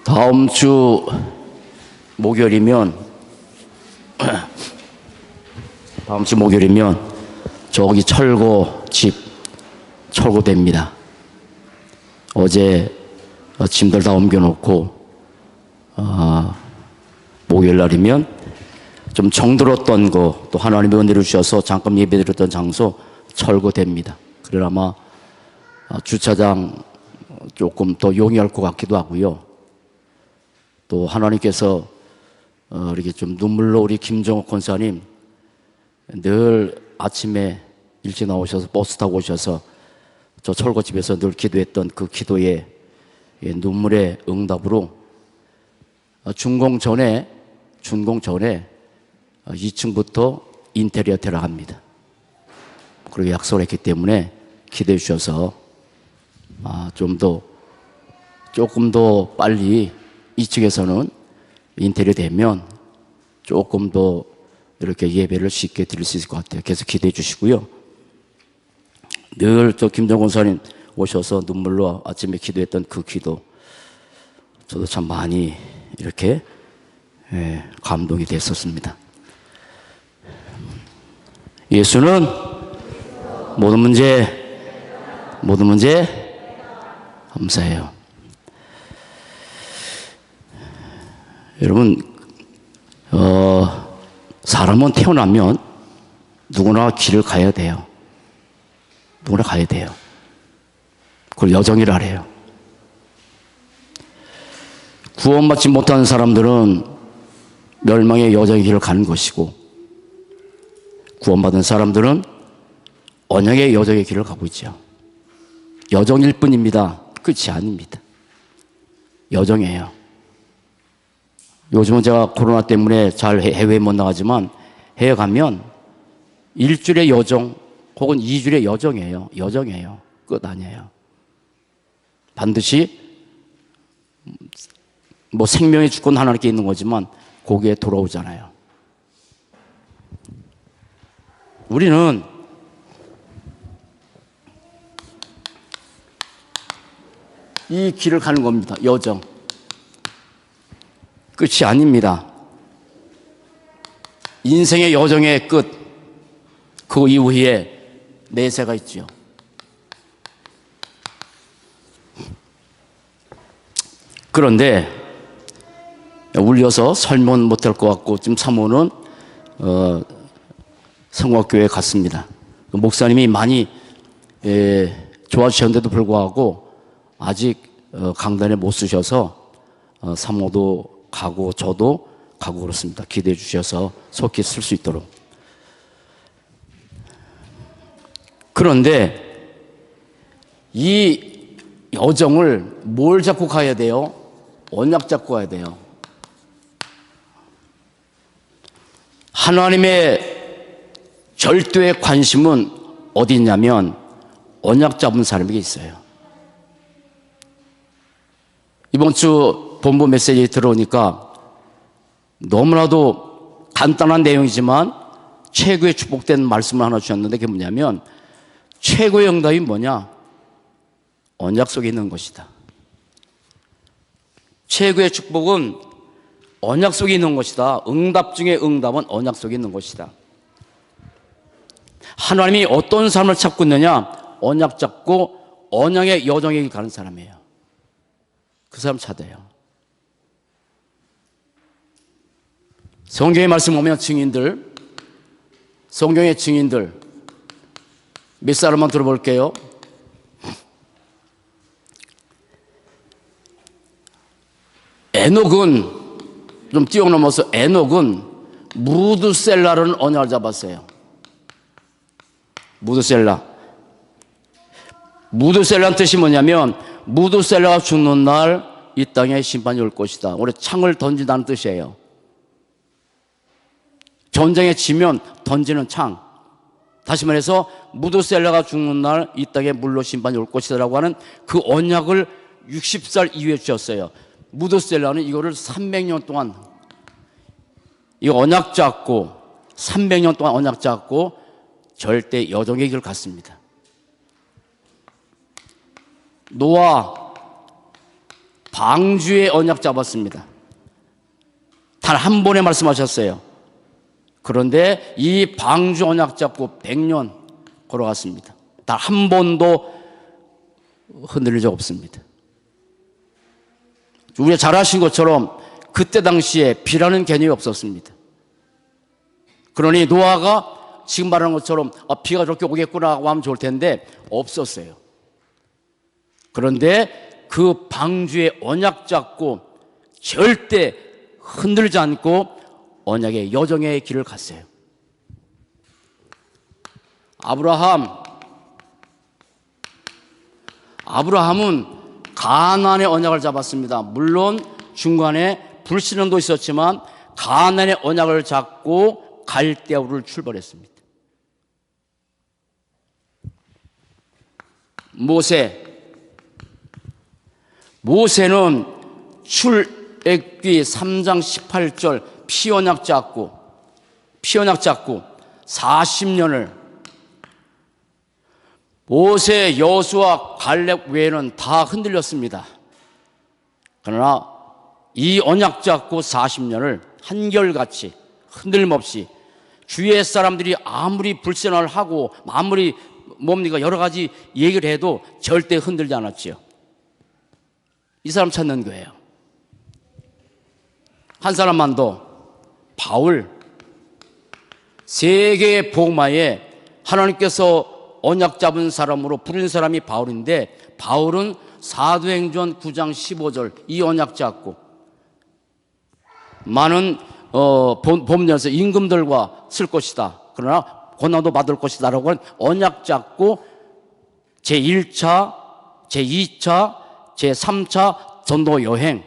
다음 주 목요일이면 저기 철거 집 철거됩니다. 어제 짐들 다 옮겨놓고 목요일 날이면 좀 정들었던 거, 또 하나님이 은혜를 주셔서 잠깐 예배드렸던 장소 철거됩니다. 그러나 아마 주차장 조금 더 용이할 것 같기도 하고요. 또 하나님께서 이렇게 좀 눈물로 우리 김정옥 권사님 늘 아침에 일찍 나오셔서 버스 타고 오셔서 저 철거집에서 늘 기도했던 그 기도의 눈물의 응답으로 준공 전에 2층부터 인테리어 들어갑니다. 그리고 약속을 했기 때문에 기대해 주셔서 조금 더 빨리 2층에서는 인테리어 되면 조금 더 이렇게 예배를 쉽게 드릴 수 있을 것 같아요. 계속 기대해 주시고요. 늘 저 김정권 권사님 오셔서 눈물로 아침에 기도했던 그 기도, 저도 참 많이 이렇게 감동이 됐었습니다. 예수는 모든 문제 감사해요. 여러분, 사람은 태어나면 누구나 길을 가야 돼요. 누구나 가야 돼요. 그걸 여정이라 해요. 구원받지 못하는 사람들은 멸망의 여정의 길을 가는 것이고, 구원받은 사람들은 언약의 여정의 길을 가고 있죠. 여정일 뿐입니다. 끝이 아닙니다. 여정이에요. 요즘은 제가 코로나 때문에 잘 해외에 못 나가지만 해외 가면 일주일의 여정 혹은 2주일의 여정이에요. 여정이에요. 끝 아니에요. 반드시 생명의 주권 하나님께 있는 거지만 거기에 돌아오잖아요. 우리는 이 길을 가는 겁니다. 여정. 끝이 아닙니다. 인생의 여정의 끝, 그 이후에 내세가 있죠. 그런데 울려서 설명 못할 것 같고 지금 사모는 성곽교회에 갔습니다. 목사님이 많이 좋아주셨는데도 불구하고 아직 강단에 못 쓰셔서 사모도 가고 저도 가고 그렇습니다. 기대해 주셔서 속히 쓸 수 있도록. 그런데 이 여정을 뭘 잡고 가야 돼요? 언약 잡고 가야 돼요. 하나님의 절대의 관심은 어디 있냐면 언약 잡은 사람에게 있어요. 이번 주 본부 메시지 들어오니까 너무나도 간단한 내용이지만 최고의 축복된 말씀을 하나 주셨는데 그게 뭐냐면 최고의 응답이 뭐냐? 언약 속에 있는 것이다. 최고의 축복은 언약 속에 있는 것이다. 응답 중에 응답은 언약 속에 있는 것이다. 하나님이 어떤 사람을 찾고 있느냐? 언약 잡고 언약의 여정에 가는 사람이에요. 그 사람 찾아요. 성경의 말씀 보면 성경의 증인들 몇 사람만 들어볼게요. 에녹은 좀 뛰어넘어서 에녹은 무드셀라라는 언약을 잡았어요. 무드셀라는 뜻이 뭐냐면 무드셀라가 죽는 날 이 땅에 심판이 올 것이다. 원래 창을 던진다는 뜻이에요. 전쟁에 지면 던지는 창. 다시 말해서 무드셀라가 죽는 날 이 땅에 물로 심판이 올 것이다 라고 하는 그 언약을 60살 이후에 주셨어요. 무드셀라는 이거를 300년 동안 이 언약 잡고 300년 동안 언약 잡고 절대 여정의 길을 갔습니다. 노아 방주의 언약 잡았습니다. 단 한 번에 말씀하셨어요. 그런데 이 방주 언약 잡고 100년 걸어갔습니다. 단 한 번도 흔들린 적 없습니다. 우리가 잘 아신 것처럼 그때 당시에 비라는 개념이 없었습니다. 그러니 노아가 지금 말하는 것처럼 비가 저렇게 오겠구나 하고 하면 좋을 텐데 없었어요. 그런데 그 방주의 언약 잡고 절대 흔들지 않고 언약의 여정의 길을 갔어요. 아브라함은 가나안의 언약을 잡았습니다. 물론 중간에 불신앙도 있었지만 가나안의 언약을 잡고 갈대아우를 출발했습니다. 모세는 출애굽기 3장 18절 피언약 잡고 40년을 모세, 여수와 갈렙 외에는 다 흔들렸습니다. 그러나 이 언약 잡고 40년을 한결같이 흔들림 없이 주위의 사람들이 아무리 불신을 하고 아무리 여러 가지 얘기를 해도 절대 흔들지 않았지요. 이 사람 찾는 거예요. 한 사람만 더, 바울. 세계의 복음화에 하나님께서 언약 잡은 사람으로 부른 사람이 바울인데, 바울은 사도행전 9장 15절 이 언약 잡고 많은 범죄에서 임금들과 쓸 것이다. 그러나 고난도 받을 것이다 라고 하는 언약 잡고 제1차, 제2차, 제3차 전도 여행,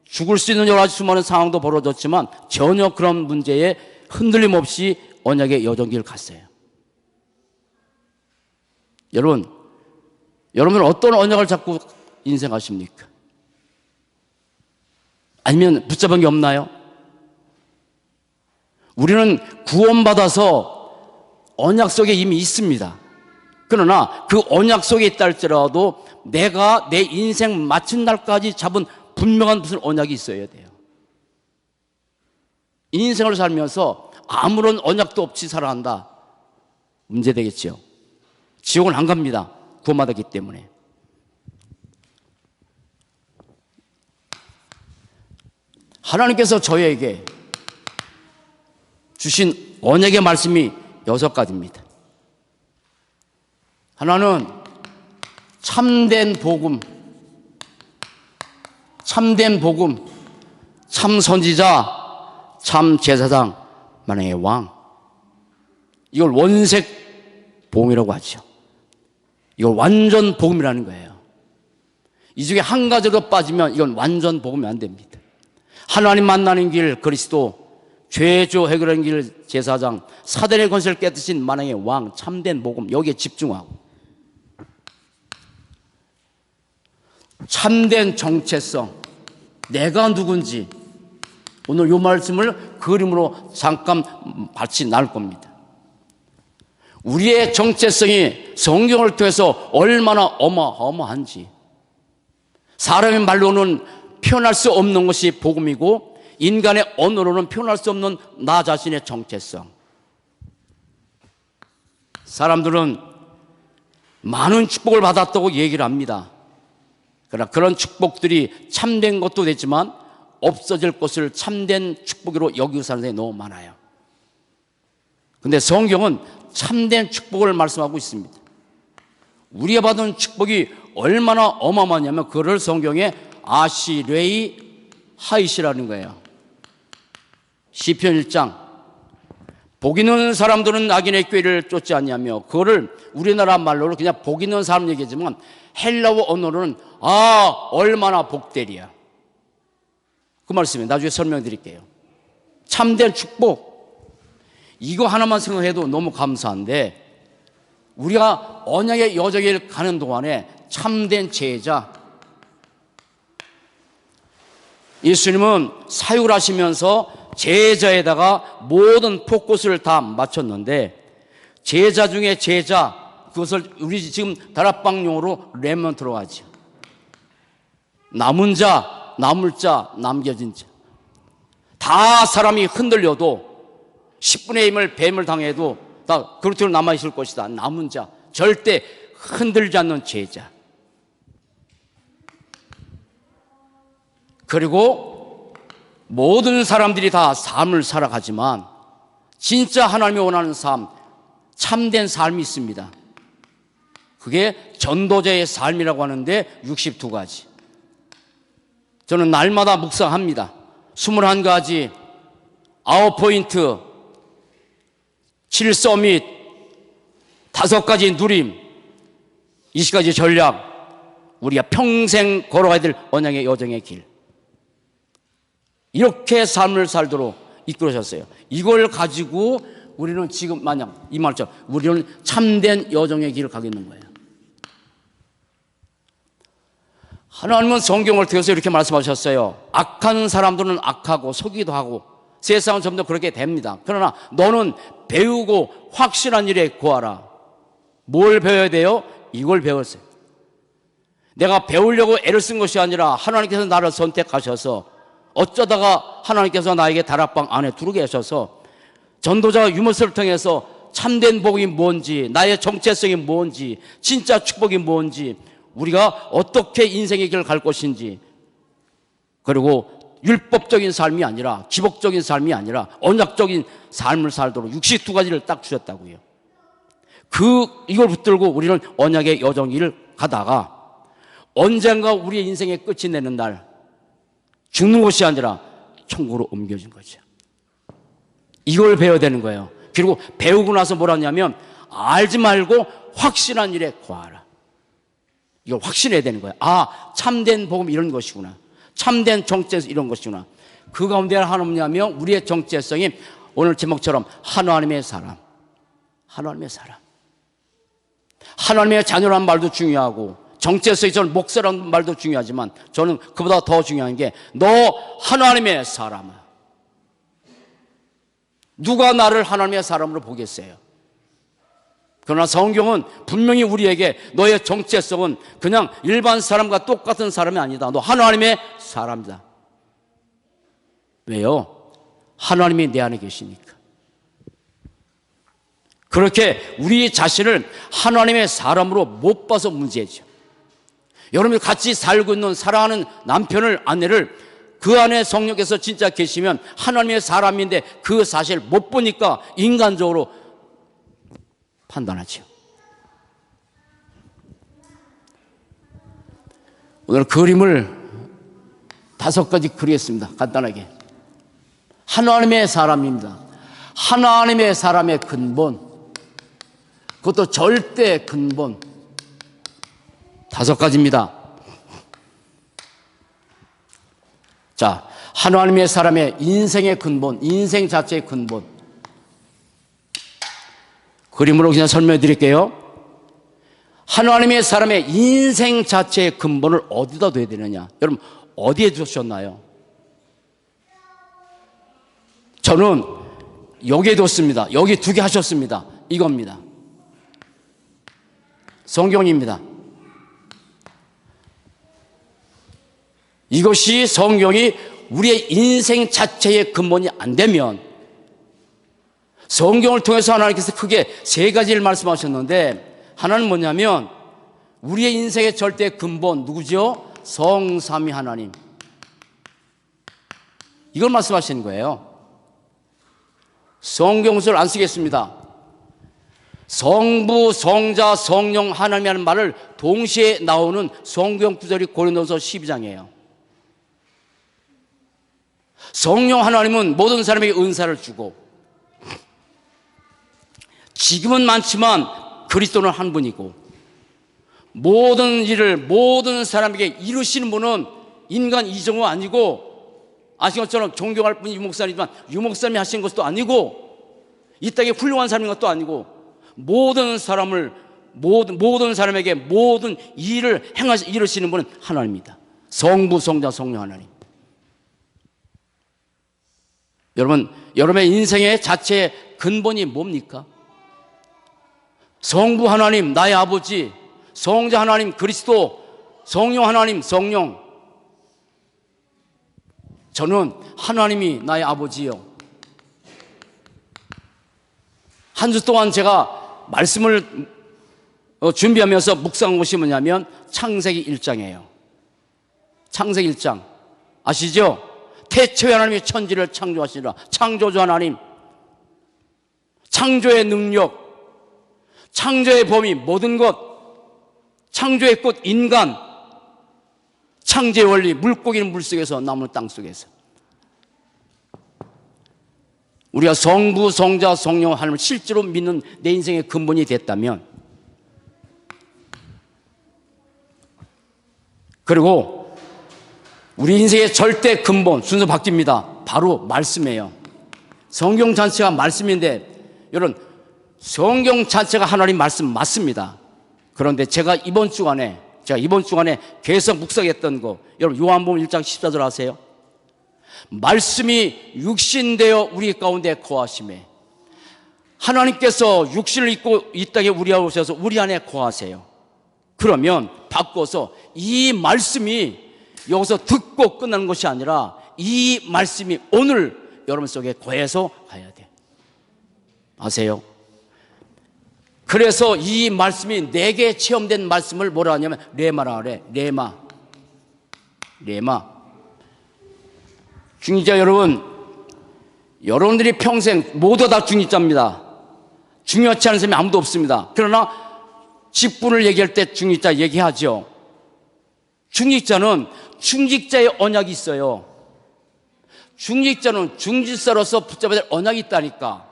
죽을 수 있는 여러 가지 수많은 상황도 벌어졌지만 전혀 그런 문제에 흔들림 없이 언약의 여정길을 갔어요. 여러분은 어떤 언약을 잡고 인생하십니까? 아니면 붙잡은 게 없나요? 우리는 구원받아서 언약 속에 이미 있습니다. 그러나 그 언약 속에 있다 할지라도 내가 내 인생 마친 날까지 잡은 분명한 무슨 언약이 있어야 돼요. 인생을 살면서 아무런 언약도 없이 살아간다. 문제되겠죠. 지옥은 안 갑니다. 구원받았기 때문에. 하나님께서 저에게 주신 언약의 말씀이 6가지입니다. 하나는 참된 복음, 참 선지자, 참 제사장, 만왕의 왕. 이걸 원색 복음이라고 하죠. 이걸 완전 복음이라는 거예요. 이 중에 한 가지로 빠지면 이건 완전 복음이 안 됩니다. 하나님 만나는 길 그리스도, 죄조 해결하는 길 제사장, 사단의 권세를 깨뜨린 만왕의 왕, 참된 복음, 여기에 집중하고 참된 정체성, 내가 누군지 오늘 이 말씀을 그림으로 잠깐 같이 나눌 겁니다. 우리의 정체성이 성경을 통해서 얼마나 어마어마한지, 사람의 말로는 표현할 수 없는 것이 복음이고 인간의 언어로는 표현할 수 없는 나 자신의 정체성. 사람들은 많은 축복을 받았다고 얘기를 합니다. 그러나 그런 축복들이 참된 것도 되지만 없어질 것을 참된 축복으로 여기고 사는 사람이 너무 많아요. 그런데 성경은 참된 축복을 말씀하고 있습니다. 우리가 받은 축복이 얼마나 어마어마하냐면 그를 성경에 아시레이 하이시라는 거예요. 시편 1장, 복 있는 사람들은 악인의 꾀를 쫓지 않냐며, 그거를 우리나라 말로는 그냥 복 있는 사람 얘기지만 헬라어 언어로는 얼마나 복되리야. 그 말씀이에요. 나중에 설명드릴게요. 참된 축복, 이거 하나만 생각해도 너무 감사한데, 우리가 언약의 여정을 가는 동안에 참된 제자, 예수님은 사역을 하시면서 제자에다가 모든 포커스를 다 맞췄는데, 제자 중에 제자, 그것을 우리 지금 다락방 용어로 레먼트로 하죠. 남은 자, 남을 자, 남겨진 자. 다 사람이 흔들려도 10분의 1을 뱀을 당해도 다 그렇대로 남아있을 것이다. 남은 자, 절대 흔들지 않는 제자. 그리고 모든 사람들이 다 삶을 살아가지만 진짜 하나님이 원하는 삶, 참된 삶이 있습니다. 그게 전도자의 삶이라고 하는데 62가지. 저는 날마다 묵상합니다. 21가지, 9포인트, 7서밋, 5가지 누림, 20가지 전략, 우리가 평생 걸어가야 될 언약의 여정의 길. 이렇게 삶을 살도록 이끌어졌어요. 이걸 가지고 우리는 지금 만약 이 말처럼 우리는 참된 여정의 길을 가고 있는 거예요. 하나님은 성경을 통해서 이렇게 말씀하셨어요. 악한 사람들은 악하고 속이기도 하고 세상은 점점 그렇게 됩니다. 그러나 너는 배우고 확실한 일에 구하라. 뭘 배워야 돼요? 이걸 배웠어요. 내가 배우려고 애를 쓴 것이 아니라 하나님께서 나를 선택하셔서 어쩌다가 하나님께서 나에게 다락방 안에 두르게 하셔서 전도자 유모스를 통해서 참된 복이 뭔지, 나의 정체성이 뭔지, 진짜 축복이 뭔지, 우리가 어떻게 인생의 길을 갈 것인지, 그리고 율법적인 삶이 아니라 기복적인 삶이 아니라 언약적인 삶을 살도록 62가지를 딱 주셨다고요. 이걸 붙들고 우리는 언약의 여정을 가다가 언젠가 우리의 인생의 끝이 내는 날 죽는 것이 아니라 천국으로 옮겨진 거죠. 이걸 배워야 되는 거예요. 그리고 배우고 나서 뭐라 하냐면 알지 말고 확실한 일에 구하라. 이걸 확신해야 되는 거예요. 아, 참된 복음 이런 것이구나. 참된 정체성 이런 것이구나. 그 가운데 하나 뭐냐면 우리의 정체성이 오늘 제목처럼 하나님의 사람. 하나님의 사람. 하나님의 자녀라는 말도 중요하고 정체성이 저는 목사라는 말도 중요하지만 저는 그보다 더 중요한 게 너 하나님의 사람아. 누가 나를 하나님의 사람으로 보겠어요? 그러나 성경은 분명히 우리에게 너의 정체성은 그냥 일반 사람과 똑같은 사람이 아니다. 너 하나님의 사람이다. 왜요? 하나님이 내 안에 계시니까. 그렇게 우리 자신을 하나님의 사람으로 못 봐서 문제죠. 여러분이 같이 살고 있는 사랑하는 남편을, 아내를 그 안에 성령께서 진짜 계시면 하나님의 사람인데 그 사실을 못 보니까 인간적으로 판단하죠. 오늘 그림을 5가지 그리겠습니다. 간단하게. 하나님의 사람입니다. 하나님의 사람의 근본, 그것도 절대 근본 5가지입니다. 자, 하나님의 사람의 인생의 근본, 인생 자체의 근본. 그림으로 그냥 설명해 드릴게요. 하나님의 사람의 인생 자체의 근본을 어디다 둬야 되느냐? 여러분, 어디에 두셨나요? 저는 여기에 뒀습니다. 여기 2개 하셨습니다. 이겁니다. 성경입니다. 이것이 성경이 우리의 인생 자체의 근본이 안 되면 성경을 통해서 하나님께서 크게 3가지를 말씀하셨는데 하나는 뭐냐면 우리의 인생의 절대 근본 누구죠? 성삼위 하나님. 이걸 말씀하시는 거예요. 성경서를 안 쓰겠습니다. 성부, 성자, 성령 하나님이라는 말을 동시에 나오는 성경 구절이 고린도서 12장이에요. 성령 하나님은 모든 사람에게 은사를 주고 지금은 많지만 그리스도는 한 분이고 모든 일을 모든 사람에게 이루시는 분은 인간 이정우 아니고 아신 것처럼 존경할 분이 유목사님이지만 유목사님이 하신 것도 아니고 이 땅에 훌륭한 사람인 것도 아니고 모든 사람에게 모든 일을 이루시는 분은 하나님입니다. 성부, 성자, 성령 하나님. 여러분, 여러분의 인생의 자체의 근본이 뭡니까? 성부 하나님, 나의 아버지, 성자 하나님, 그리스도, 성령 하나님, 성령. 저는 하나님이 나의 아버지요. 한 주 동안 제가 말씀을 준비하면서 묵상한 것이 뭐냐면 창세기 1장이에요. 창세기 1장 아시죠? 태초에 하나님이 천지를 창조하시니라. 창조주 하나님, 창조의 능력, 창조의 범위, 모든 것, 창조의 꽃 인간, 창조의 원리, 물고기는 물속에서, 나무는 땅속에서. 우리가 성부, 성자, 성령 하나님을 실제로 믿는 내 인생의 근본이 됐다면, 그리고 우리 인생의 절대 근본, 순서 바뀝니다. 바로 말씀이에요. 성경 전체가 말씀인데, 여러분, 성경 자체가 하나님 말씀 맞습니다. 그런데 제가 이번 주간에 계속 묵상했던 거, 여러분 요한복음 1장 14절 아세요? 말씀이 육신되어 우리 가운데 거하심에, 하나님께서 육신을 입고 이 땅에 우리 안에 오셔서 우리 안에 거하세요. 그러면 바꿔서 이 말씀이 여기서 듣고 끝나는 것이 아니라 이 말씀이 오늘 여러분 속에 거해서 가야 돼. 아세요? 그래서 이 말씀이 내게 체험된 말씀을 뭐라 하냐면 레마라 그래. 레마. 중직자 여러분, 여러분들이 평생 모두 다 중직자입니다. 중요하지 않은 사람이 아무도 없습니다. 그러나 직분을 얘기할 때 중직자 얘기하죠. 중직자는 중직자의 언약이 있어요. 중직자는 중직자로서 붙잡아야 될 언약이 있다니까.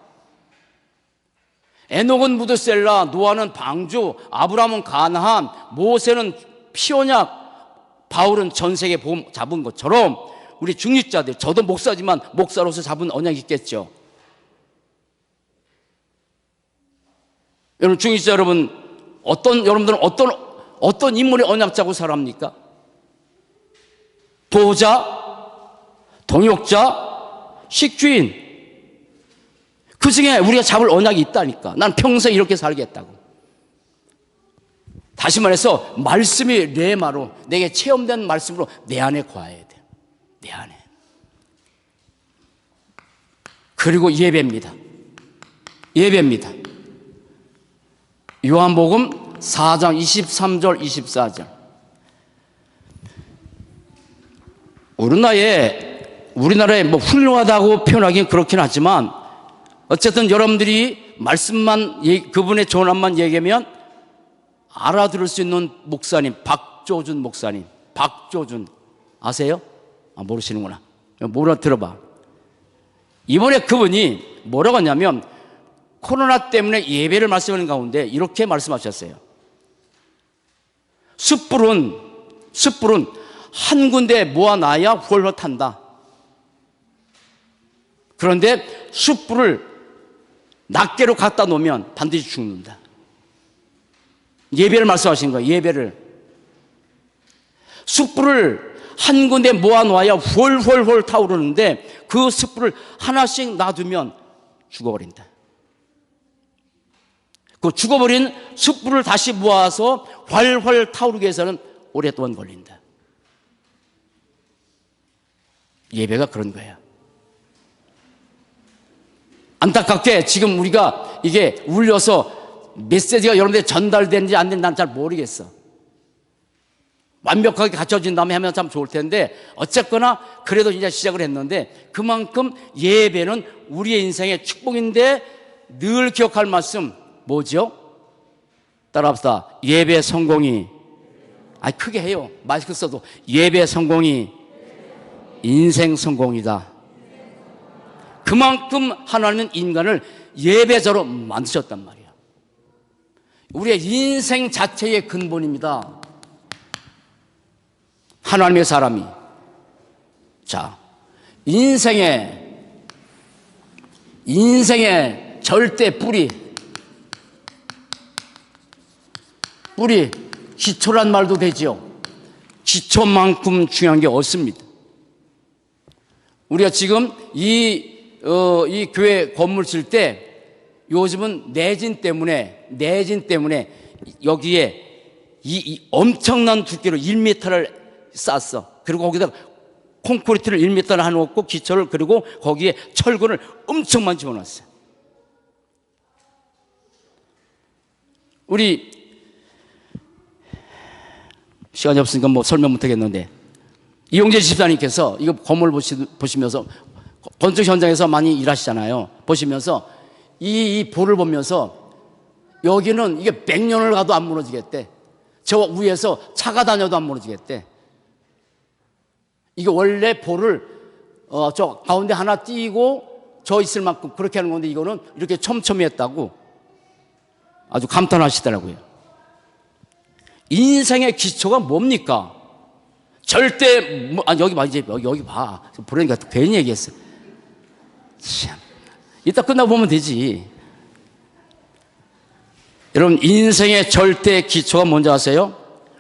에녹은 무드셀라, 노아는 방주, 아브라함은 가나안, 모세는 피오냐, 바울은 전 세계 보험 잡은 것처럼 우리 중직자들, 저도 목사지만 목사로서 잡은 언약이 있겠죠. 여러분 중직자 여러분, 여러분들은 어떤 인물의 언약 잡고 살합니까? 보호자, 동역자, 식주인. 그 중에 우리가 잡을 언약이 있다니까. 난 평생 이렇게 살겠다고. 다시 말해서 말씀이 레마로, 내게 체험된 말씀으로 내 안에 거해야 돼. 내 안에. 그리고 예배입니다. 요한복음 4장 23절 24절. 우리나라에 뭐 훌륭하다고 표현하기는 그렇긴 하지만 어쨌든 여러분들이 말씀만, 그분의 전함만 얘기하면 알아들을 수 있는 목사님, 박조준 목사님. 박조준 아세요? 모르시는구나. 뭐라 들어봐. 이번에 그분이 뭐라고 하냐면 코로나 때문에 예배를 말씀하는 가운데 이렇게 말씀하셨어요. 숯불은 한 군데 모아놔야 훨훨 탄다. 그런데 숯불을 낱개로 갖다 놓으면 반드시 죽는다. 예배를 말씀하신 거예요. 예배를. 숯불을 한 군데 모아놓아야 훨훨 타오르는데 그 숯불을 하나씩 놔두면 죽어버린다. 그 죽어버린 숯불을 다시 모아서 활활 타오르게 해서는 오랫동안 걸린다. 예배가 그런 거예요. 안타깝게 지금 우리가 이게 울려서 메시지가 여러분들에 전달되는지 안 되는지 난 잘 모르겠어. 완벽하게 갖춰진 다음에 하면 참 좋을 텐데 어쨌거나 그래도 이제 시작을 했는데 그만큼 예배는 우리의 인생의 축복인데 늘 기억할 말씀 뭐죠? 따라합시다. 예배 성공이, 크게 해요. 마이크 써도 예배 성공이 인생 성공이다. 그만큼 하나님은 인간을 예배자로 만드셨단 말이야. 우리의 인생 자체의 근본입니다. 하나님의 사람이. 자, 인생의 절대 뿌리, 기초란 말도 되죠. 기초만큼 중요한 게 없습니다. 우리가 지금 이 교회 건물 질 때 요즘은 내진 때문에 여기에 이 엄청난 두께로 1m를 쌌어. 그리고 거기다 콘크리트를 1m나 해놓고 기초를, 그리고 거기에 철근을 엄청 많이 집어넣었어요. 우리 시간이 없으니까 뭐 설명 못하겠는데, 이용재 집사님께서 이거 건물 보시면서 건축 현장에서 많이 일하시잖아요. 보시면서 이 볼을 보면서 여기는 이게 100년을 가도 안 무너지겠대. 저 위에서 차가 다녀도 안 무너지겠대. 이게 원래 볼을 저 가운데 하나 띄고 저 있을 만큼 그렇게 하는 건데, 이거는 이렇게 촘촘히 했다고 아주 감탄하시더라고요. 인생의 기초가 뭡니까? 절대 여기 봐, 이제 여기 봐. 보라니까 괜히 얘기했어. 참, 이따 끝나고 보면 되지. 여러분, 인생의 절대 기초가 뭔지 아세요?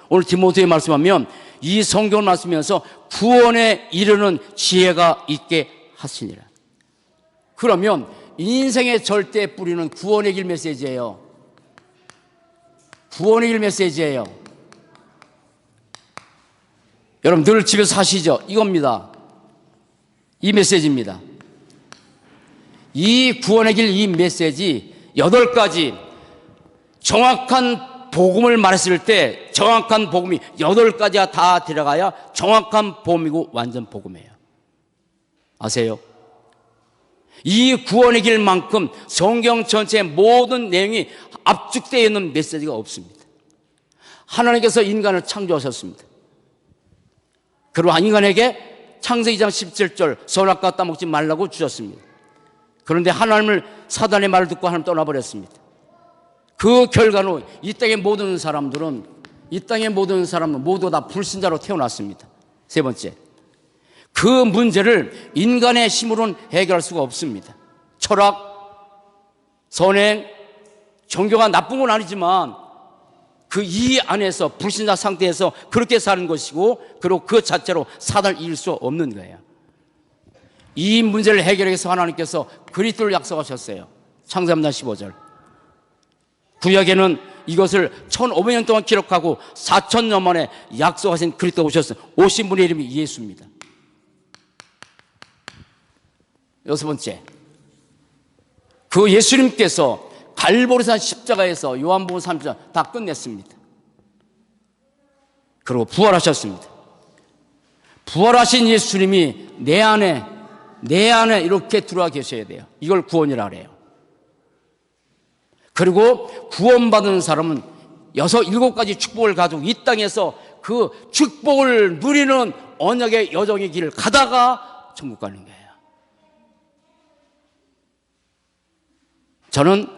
오늘 디모데에 말씀하면 이 성경을 말씀하면서 구원에 이르는 지혜가 있게 하시니라. 그러면 인생의 절대 뿌리는 구원의 길 메시지예요. 구원의 길 메시지예요. 여러분 늘 집에서 하시죠? 이겁니다. 이 메시지입니다. 이 구원의 길, 이 메시지 8가지 정확한 복음을 말했을 때 정확한 복음이 8가지가 다 들어가야 정확한 복음이고 완전 복음이에요. 아세요? 이 구원의 길만큼 성경 전체의 모든 내용이 압축되어 있는 메시지가 없습니다. 하나님께서 인간을 창조하셨습니다. 그리고 인간에게 창세기 2장 17절 선악과 따먹지 말라고 주셨습니다. 그런데 하나님을, 사단의 말을 듣고 하나님 떠나버렸습니다. 그 결과로 이 땅의 모든 사람들은 모두 다 불신자로 태어났습니다. 세 번째, 그 문제를 인간의 힘으로는 해결할 수가 없습니다. 철학, 선행, 종교가 나쁜 건 아니지만 그 이 안에서 불신자 상태에서 그렇게 사는 것이고, 그리고 그 자체로 사단을 이길 수 없는 거예요. 이 문제를 해결하기 위해서 하나님께서 그리스도를 약속하셨어요. 창세기 3장 15절. 구약에는 이것을 1500년 동안 기록하고 4000년 만에 약속하신 그리스도가 오셨어요. 오신 분의 이름이 예수입니다. 여섯 번째, 그 예수님께서 갈보리산 십자가에서 요한복음 3장 다 끝냈습니다. 그리고 부활하셨습니다. 부활하신 예수님이 내 안에 이렇게 들어와 계셔야 돼요. 이걸 구원이라 그래요. 그리고 구원받은 사람은 6, 7가지 축복을 가지고 이 땅에서 그 축복을 누리는 언약의 여정의 길을 가다가 천국 가는 거예요. 저는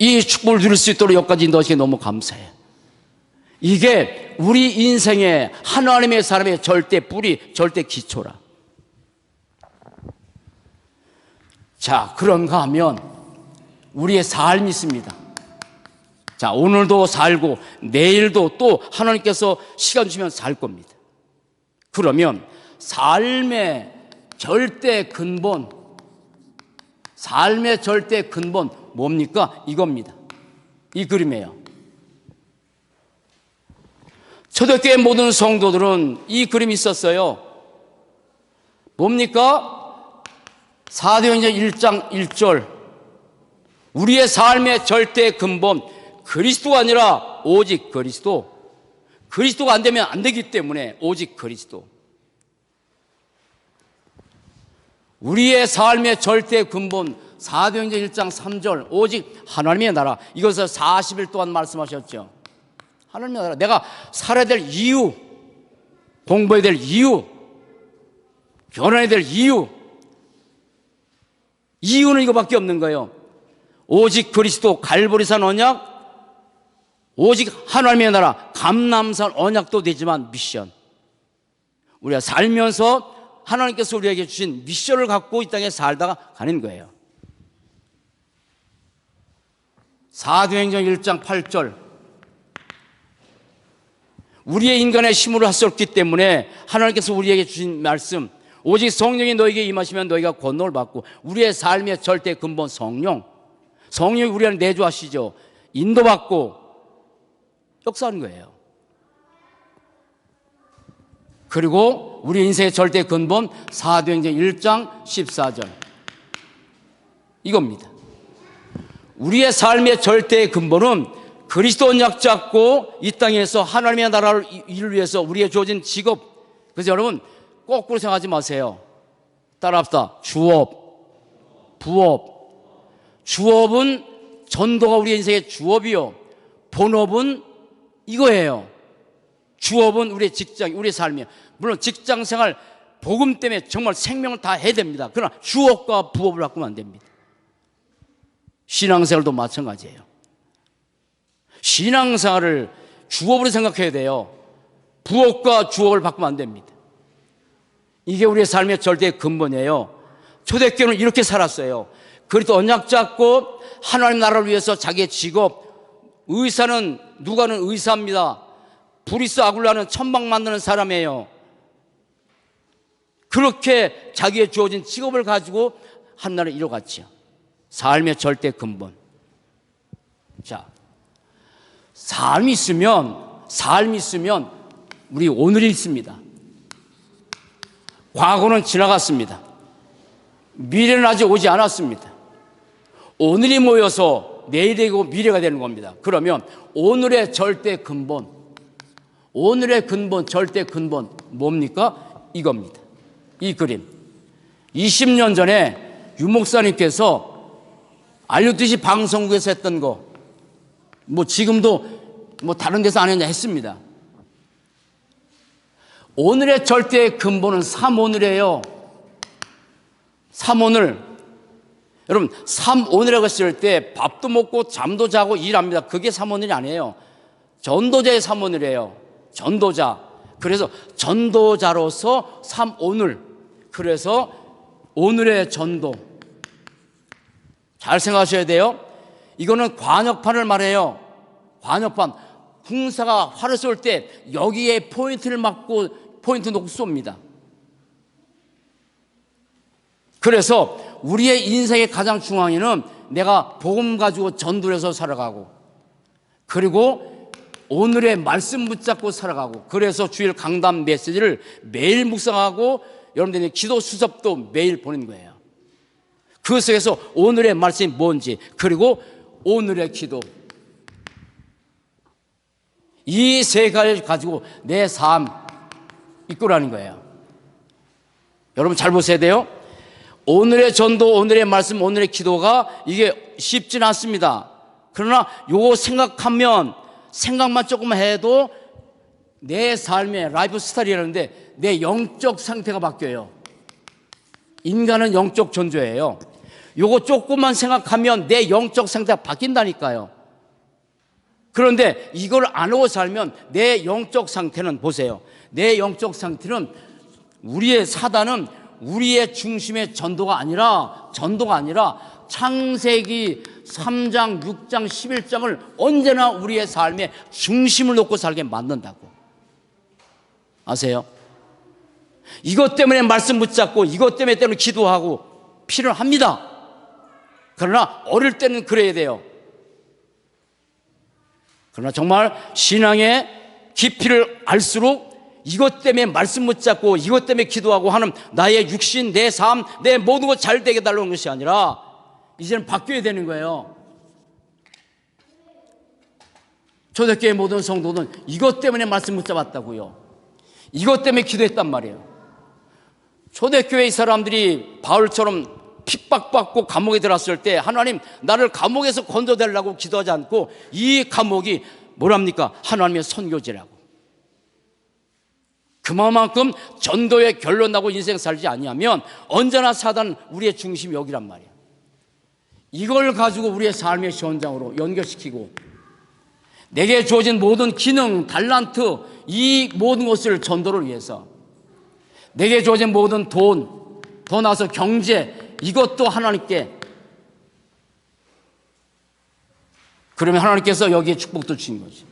이 축복을 누릴 수 있도록 여기까지 인도하시기 너무 감사해요. 이게 우리 인생의 하나님의 사람의 절대 뿌리, 절대 기초라. 자, 그런가 하면 우리의 삶이 있습니다. 자, 오늘도 살고 내일도 또 하나님께서 시간 주시면 살 겁니다. 그러면 삶의 절대 근본 뭡니까? 이겁니다. 이 그림이에요. 초대교회 모든 성도들은 이 그림이 있었어요. 뭡니까? 사도행전 1장 1절. 우리의 삶의 절대 근본, 그리스도가 아니라 오직 그리스도. 그리스도가 안 되면 안 되기 때문에 오직 그리스도. 우리의 삶의 절대 근본, 사도행전 1장 3절, 오직 하나님의 나라. 이것을 40일 동안 말씀하셨죠. 하나님의 나라. 내가 살아야 될 이유, 공부해야 될 이유, 결혼해야 될 이유는 이거밖에 없는 거예요. 오직 그리스도, 갈보리산 언약, 오직 하나님의 나라, 감람산 언약도 되지만 미션. 우리가 살면서 하나님께서 우리에게 주신 미션을 갖고 이 땅에 살다가 가는 거예요. 사도행전 1장 8절. 우리의 인간의 힘으로 할 수 없기 때문에 하나님께서 우리에게 주신 말씀, 오직 성령이 너에게 임하시면 너희가 권능을 받고, 우리의 삶의 절대 근본 성령이 우리를 내주하시죠. 인도받고 역사하는 거예요. 그리고 우리 인생의 절대 근본 사도행전 1장 14절 이겁니다. 우리의 삶의 절대 근본은 그리스도 언약 잡고 이 땅에서 하나님의 나라를 이루기 위해서 우리의 주어진 직업. 그래서 여러분 거꾸로 생각하지 마세요. 따라합시다. 주업, 부업. 주업은 전도가 우리 인생의 주업이요, 본업은 이거예요. 주업은 우리의 직장, 우리의 삶이에요. 물론 직장생활 복음 때문에 정말 생명을 다 해야 됩니다. 그러나 주업과 부업을 바꾸면 안 됩니다. 신앙생활도 마찬가지예요. 신앙생활을 주업으로 생각해야 돼요. 부업과 주업을 바꾸면 안 됩니다. 이게 우리의 삶의 절대 근본이에요. 초대교회는 이렇게 살았어요. 그리스도 언약 잡고 하나님 나라를 위해서 자기의 직업, 의사는 누가는 의사입니다. 브리스 아굴라는 천막 만드는 사람이에요. 그렇게 자기의 주어진 직업을 가지고 한나라를 이뤄갔죠. 삶의 절대 근본. 자, 삶이 있으면 우리 오늘이 있습니다. 과거는 지나갔습니다. 미래는 아직 오지 않았습니다. 오늘이 모여서 내일이고 미래가 되는 겁니다. 그러면 오늘의 절대 근본, 오늘의 근본, 절대 근본 뭡니까? 이겁니다. 이 그림. 20년 전에 유 목사님께서 알려듯이 방송국에서 했던 거, 지금도 다른 데서 안 했습니다. 오늘의 절대 근본은 삼오늘이에요. 삼오늘. 여러분, 삼오늘이라고 했을 때 밥도 먹고 잠도 자고 일합니다. 그게 삼오늘이 아니에요. 전도자의 삼오늘이에요. 전도자. 그래서 전도자로서 삼오늘. 그래서 오늘의 전도. 잘 생각하셔야 돼요. 이거는 관역판을 말해요. 관역판. 군사가 활을 쏠 때 여기에 포인트를 맞고 포인트 놓고 쏩니다. 그래서 우리의 인생의 가장 중앙에는 내가 복음 가지고 전도를 해서 살아가고, 그리고 오늘의 말씀 붙잡고 살아가고, 그래서 주일 강단 메시지를 매일 묵상하고 여러분들이 기도 수첩도 매일 보내는 거예요. 그 속에서 오늘의 말씀이 뭔지, 그리고 오늘의 기도, 이 세 가지를 가지고 내 삶 이끌어가는 거예요. 여러분 잘 보셔야 돼요. 오늘의 전도, 오늘의 말씀, 오늘의 기도가 이게 쉽지는 않습니다. 그러나 요거 생각하면, 생각만 조금 해도 내 삶의 라이프 스타일이라는데 내 영적 상태가 바뀌어요. 인간은 영적 존재예요. 요거 조금만 생각하면 내 영적 상태가 바뀐다니까요. 그런데 이걸 안 하고 살면 내 영적 상태는, 보세요, 내 영적 상태는, 우리의 사단은 우리의 중심의 전도가 아니라 창세기 3장, 6장, 11장을 언제나 우리의 삶의 중심을 놓고 살게 만든다고. 아세요? 이것 때문에 말씀 붙잡고, 이것 때문에 때로 기도하고 필요합니다. 그러나 어릴 때는 그래야 돼요. 그러나 정말 신앙의 깊이를 알수록 이것 때문에 말씀 붙잡고 이것 때문에 기도하고 하는 나의 육신, 내 삶, 내 모든 것 잘 되게 달라는 것이 아니라 이제는 바뀌어야 되는 거예요. 초대교회 모든 성도는 이것 때문에 말씀 붙잡았다고요. 이것 때문에 기도했단 말이에요. 초대교회의 사람들이 바울처럼 핍박받고 감옥에 들어갔을 때 하나님 나를 감옥에서 건져달라고 기도하지 않고 이 감옥이 뭐랍니까? 하나님의 선교지라고. 그만큼 전도에 결론나고 인생 살지 아니하면 언제나 사단은 우리의 중심이 여기란 말이에요. 이걸 가지고 우리의 삶의 현장으로 연결시키고 내게 주어진 모든 기능, 달란트, 이 모든 것을 전도를 위해서, 내게 주어진 모든 돈, 더 나아서 경제, 이것도 하나님께, 그러면 하나님께서 여기에 축복도 주신 거지.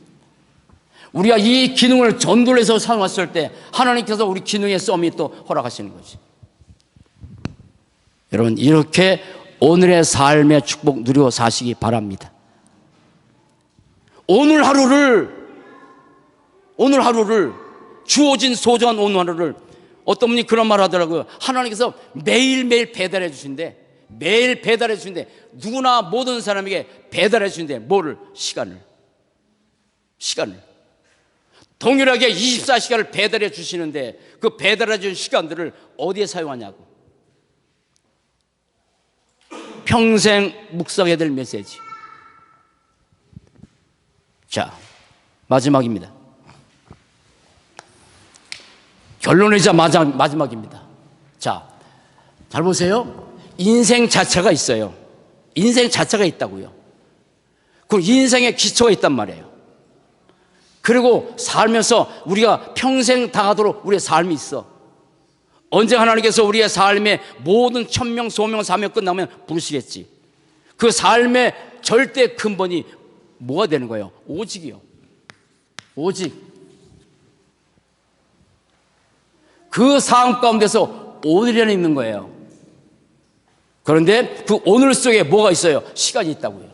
우리가 이 기능을 전도를 해서 사용했을 때 하나님께서 우리 기능의 썸이 또 허락하시는 거지. 여러분 이렇게 오늘의 삶의 축복 누리고 사시기 바랍니다. 오늘 하루를 주어진 소중한 오늘 하루를 어떤 분이 그런 말 하더라고요. 하나님께서 매일매일 배달해 주신대. 매일 배달해 주신대. 누구나 모든 사람에게 배달해 주신대. 뭐를? 시간을. 동일하게 24시간을 배달해 주시는데 그 배달해 준 시간들을 어디에 사용하냐고. 평생 묵상해야 될 메시지. 자, 마지막입니다. 결론이자 마지막입니다. 자, 잘 보세요. 인생 자체가 있어요. 인생 자체가 있다고요. 그 인생의 기초가 있단 말이에요. 그리고 살면서 우리가 평생 당하도록 우리의 삶이 있어. 언제 하나님께서 우리의 삶의 모든 천명, 소명, 사명 끝나면 부르시겠지. 그 삶의 절대 근본이 뭐가 되는 거예요? 오직이요. 오직. 그 상황 가운데서 오늘이 있는 거예요. 그런데 그 오늘 속에 뭐가 있어요? 시간이 있다고요.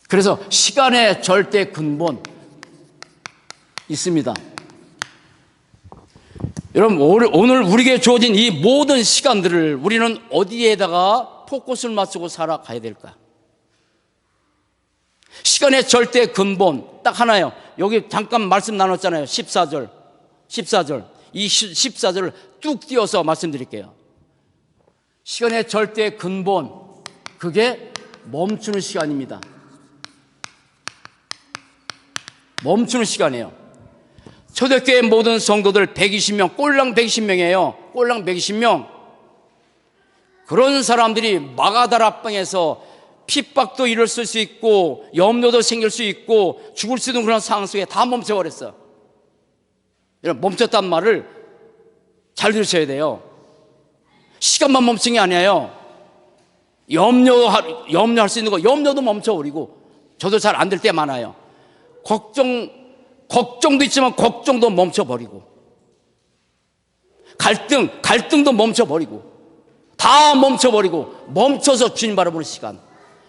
그래서 시간의 절대 근본 있습니다. 여러분, 오늘 우리에게 주어진 이 모든 시간들을 우리는 어디에다가 포커스를 맞추고 살아가야 될까? 시간의 절대 근본 딱 하나예요. 여기 잠깐 말씀 나눴잖아요. 14절. 이 14절을 쭉 띄워서 말씀드릴게요. 시간의 절대 근본, 그게 멈추는 시간입니다. 멈추는 시간이에요. 초대교회 모든 성도들 120명, 꼴랑 120명이에요. 꼴랑 120명. 그런 사람들이 마가다락방에서 핍박도 일었을 수 있고 염려도 생길 수 있고 죽을 수 있는 그런 상황 속에 다 멈춰버렸어. 여러분, 멈췄단 말을 잘 들으셔야 돼요. 시간만 멈춘 게 아니에요. 염려할 수 있는 거, 염려도 멈춰버리고. 저도 잘 안 될 때 많아요. 걱정도 있지만 걱정도 멈춰버리고, 갈등도 멈춰버리고, 다 멈춰버리고, 멈춰서 주님 바라보는 시간.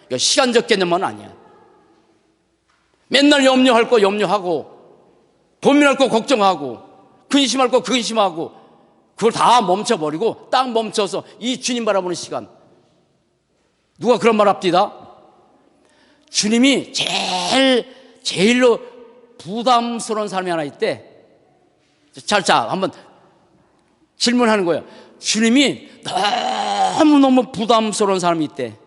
이거 시간적 개념은 아니야. 맨날 염려할 거 염려하고, 고민할 거 걱정하고, 근심할 거 근심하고, 그걸 다 멈춰버리고 딱 멈춰서 이 주님 바라보는 시간. 누가 그런 말 합디다? 주님이 제일로 부담스러운 사람이 하나 있대. 자, 한번 질문하는 거예요. 주님이 너무너무 부담스러운 사람이 있대.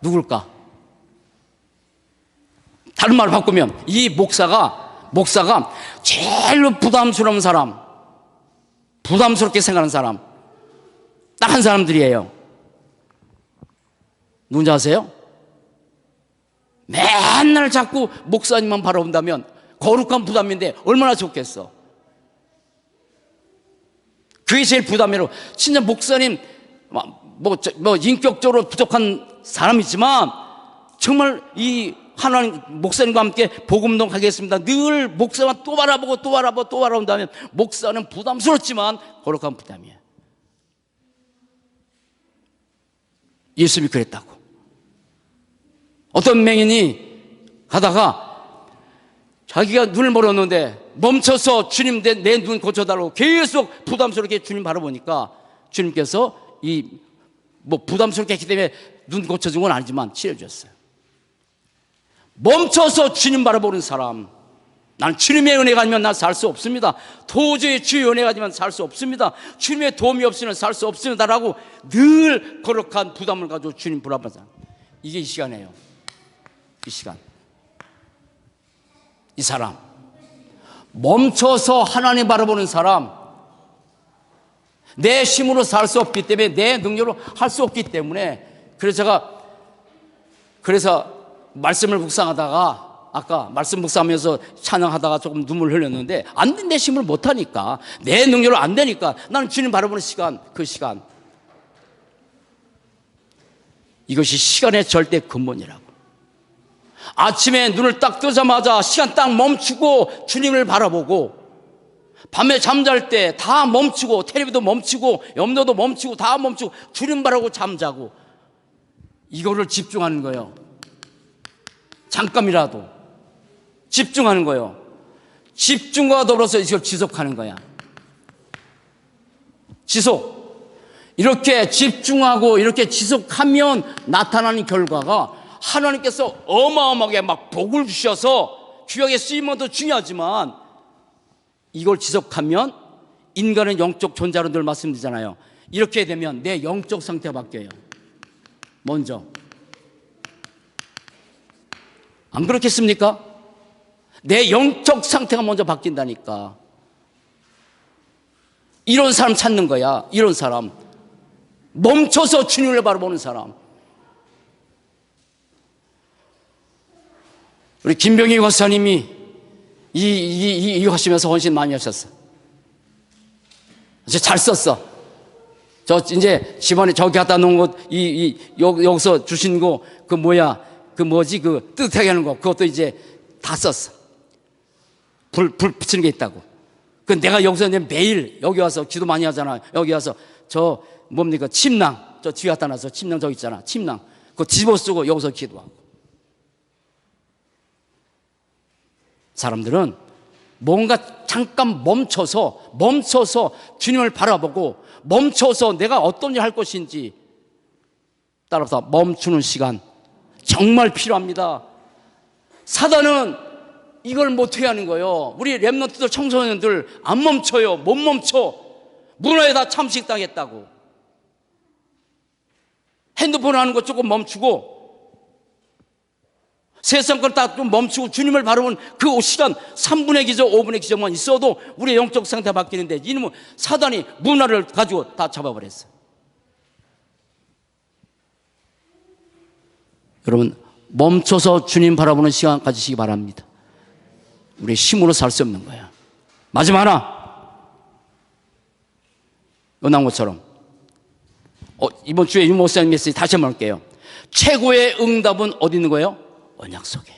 누굴까? 다른 말을 바꾸면 이 목사가 제일로 부담스러운 사람, 부담스럽게 생각하는 사람, 딱 한 사람들이에요. 누군지 아세요? 맨날 자꾸 목사님만 바라본다면 거룩한 부담인데 얼마나 좋겠어. 그게 제일 부담이라고. 진짜 목사님 인격적으로 부족한 사람이지만 정말 이 하나님 목사님과 함께 복음동 하겠습니다. 늘 목사만 또 바라본다면 목사는 부담스럽지만 거룩한 부담이에요. 예수님이 그랬다고. 어떤 맹인이 가다가 자기가 눈을 멀었는데 멈춰서 주님 내 눈 고쳐달라고 계속 부담스럽게 주님 바라보니까 주님께서 부담스럽게 했기 때문에 눈 고쳐준 건 아니지만 치료해줬어요. 멈춰서 주님 바라보는 사람, 난 주님의 은혜가 아니면 난 살 수 없습니다. 도저히 주의 은혜가 아니면 살 수 없습니다. 주님의 도움이 없이는 살 수 없습니다 라고 늘 거룩한 부담을 가지고 주님 바라보는 사람. 이게 이 시간이에요. 이 시간. 이 사람 멈춰서 하나님 바라보는 사람. 내 힘으로 살 수 없기 때문에, 내 능력으로 할 수 없기 때문에, 그래서 말씀을 묵상하다가, 아까 말씀 묵상하면서 찬양하다가 조금 눈물 흘렸는데, 내 힘을 못하니까, 내 능력으로 안 되니까, 나는 주님 바라보는 시간, 그 시간. 이것이 시간의 절대 근본이라고. 아침에 눈을 딱 뜨자마자 시간 딱 멈추고 주님을 바라보고, 밤에 잠잘 때 다 멈추고, 텔레비도 멈추고, 염려도 멈추고, 다 멈추고, 주님 바라고 잠자고, 이거를 집중하는 거예요. 잠깐이라도. 집중하는 거예요. 집중과 더불어서 이걸 지속하는 거야. 지속. 이렇게 집중하고 이렇게 지속하면 나타나는 결과가 하나님께서 어마어마하게 막 복을 주셔서 귀하게 쓰이면 더 중요하지만 이걸 지속하면 인간은 영적 존재로 늘 말씀드리잖아요. 이렇게 되면 내 영적 상태가 바뀌어요. 먼저. 안 그렇겠습니까? 내 영적 상태가 먼저 바뀐다니까. 이런 사람 찾는 거야. 이런 사람. 멈춰서 주님을 바라보는 사람. 우리 김병희 권사님이 이거 하시면서 헌신 많이 하셨어. 잘 썼어. 저 이제 집안에 저기 갖다 놓은 것, 여기서 주신 거, 그 뜨뜻하게 하는 거, 그것도 이제 다 썼어. 불 붙이는 게 있다고. 그 내가 여기서 이제 매일 여기 와서 기도 많이 하잖아. 여기 와서 침낭, 저 뒤에 갖다 놔서 침낭 저기 있잖아. 침낭. 그거 집어 쓰고 여기서 기도하고. 사람들은 뭔가 잠깐 멈춰서 주님을 바라보고 멈춰서 내가 어떤 일 할 것인지 따라서 멈추는 시간 정말 필요합니다. 사단은 이걸 못해 하는 거예요. 우리 렘넌트들 청소년들 안 멈춰요. 못 멈춰. 문화에다 참식당했다고. 핸드폰 하는 거 조금 멈추고 세상 걸 다 좀 멈추고 주님을 바라보는 그 시간 3분의 기적 5분의 기적만 있어도 우리의 영적 상태가 바뀌는데 이놈은 사단이 문화를 가지고 다 잡아버렸어. 여러분 멈춰서 주님 바라보는 시간 가지시기 바랍니다. 우리 힘으로 살 수 없는 거야. 마지막 하나 은한 것처럼 이번 주에 유 목사님 메시지 다시 한번 할게요. 최고의 응답은 어디 있는 거예요? 언약 속에.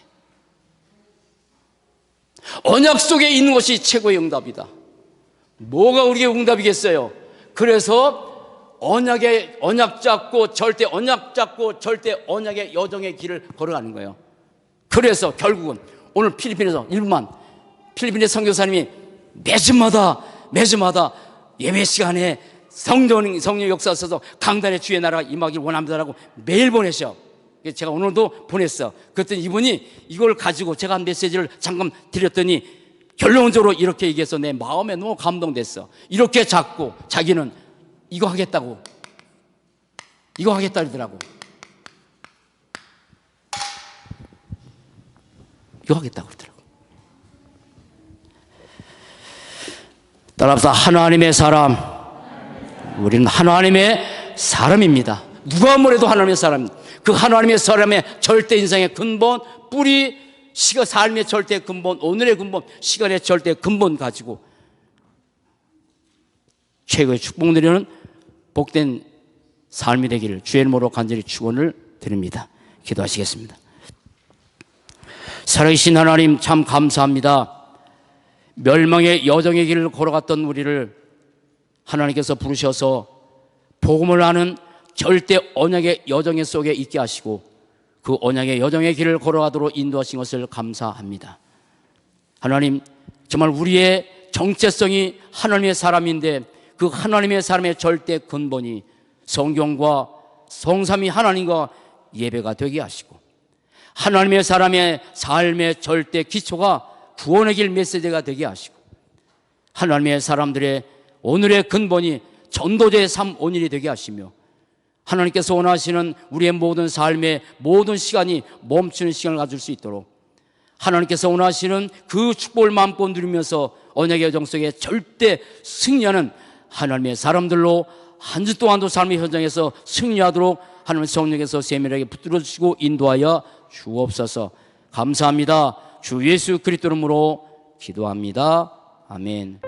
언약 속에 있는 것이 최고의 응답이다. 뭐가 우리의 응답이겠어요? 그래서 언약 잡고 절대 언약의 여정의 길을 걸어가는 거예요. 그래서 결국은 오늘 필리핀에서 필리핀의 선교사님이 매주마다 예배 시간에 성령 역사 써서 강단의 주의 나라가 임하길 원합니다라고 매일 보내셔. 제가 오늘도 보냈어. 그랬더니 이분이 이걸 가지고 제가 한 메시지를 잠깐 드렸더니 결론적으로 이렇게 얘기해서 내 마음에 너무 감동됐어. 이렇게 잡고 자기는 이거 하겠다 그러더라고. 이거 하겠다고 그러더라고. 따라서 하나님의 사람, 우리는 하나님의 사람입니다. 누가 뭐래도 하나님의 사람입니다. 그 하나님의 사람의 절대 인생의 근본, 뿌리, 삶의 절대 근본, 오늘의 근본, 시간의 절대 근본 가지고 최고의 축복 누리는 복된 삶이 되기를 주의 이름으로 간절히 축원을 드립니다. 기도하시겠습니다. 살아계신 하나님 참 감사합니다. 멸망의 여정의 길을 걸어갔던 우리를 하나님께서 부르셔서 복음을 아는 절대 언약의 여정 속에 있게 하시고 그 언약의 여정의 길을 걸어가도록 인도하신 것을 감사합니다. 하나님 정말 우리의 정체성이 하나님의 사람인데 그 하나님의 사람의 절대 근본이 성경과 성삼위 하나님과 예배가 되게 하시고 하나님의 사람의 삶의 절대 기초가 구원의 길 메시지가 되게 하시고 하나님의 사람들의 오늘의 근본이 전도자의 삶 오늘이 되게 하시며 하나님께서 원하시는 우리의 모든 삶의 모든 시간이 멈추는 시간을 가질 수 있도록 하나님께서 원하시는 그 축복을 마음껏 누리면서 언약의 여정 속에 절대 승리하는 하나님의 사람들로 한 주 동안도 삶의 현장에서 승리하도록 하나님의 성령께서 세밀하게 붙들어 주시고 인도하여 주옵소서. 감사합니다. 주 예수 그리스도 이름으로 기도합니다. 아멘.